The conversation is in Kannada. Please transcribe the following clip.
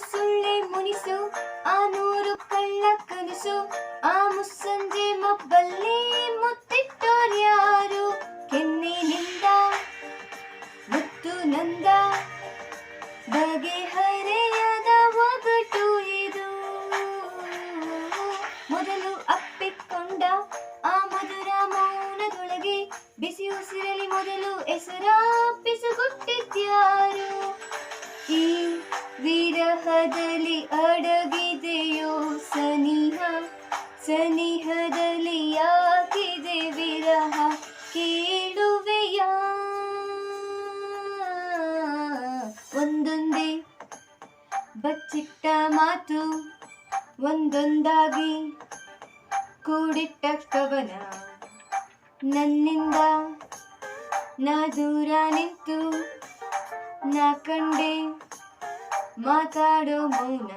ಸುಳ್ಳೆ ಮುನಿಸು ಆ 100 ಕಳ್ಳ ಕನಸು ಆ ಮುಸ್ಸಂಜೆ ಮಬ್ಬಲ್ಲಿ ಮುತ್ತಿಟ್ಟೋರ್ಯಾರು ಕೆನ್ನಿನಿಂದ ಮುತ್ತು ನಂದ ಬಗೆಹರೆಯದ ಒಗಟು ಇದು ಮೊದಲು ಅಪ್ಪಿಕೊಂಡ ಆ ಮಧುರ ಮೌನದೊಳಗೆ ಬಿಸಿ ಉಸಿರಲಿ ಮೊದಲು ಹೆಸರ ಪಿಸುಗುಟ್ಟಿದ್ಯಾರು ಈ ವಿರಹದಲ್ಲಿ ಅಡಗಿದೆಯೋ ಸನಿಹ ಸನಿಹದಲ್ಲಿ ಯಾಕಿದೆ ವಿರಹ ಕೇಳುವೆಯ ಒಂದೊಂದೇ ಬಚ್ಚಿಟ್ಟ ಮಾತು ಒಂದೊಂದಾಗಿ ಕೂಡಿಟ್ಟ ಕವನ ನನ್ನಿಂದ ನಾ ದೂರ ನಿಂತು ನಾ ಕಂಡೆ ಮಾತಾಡೋ ಮೌನ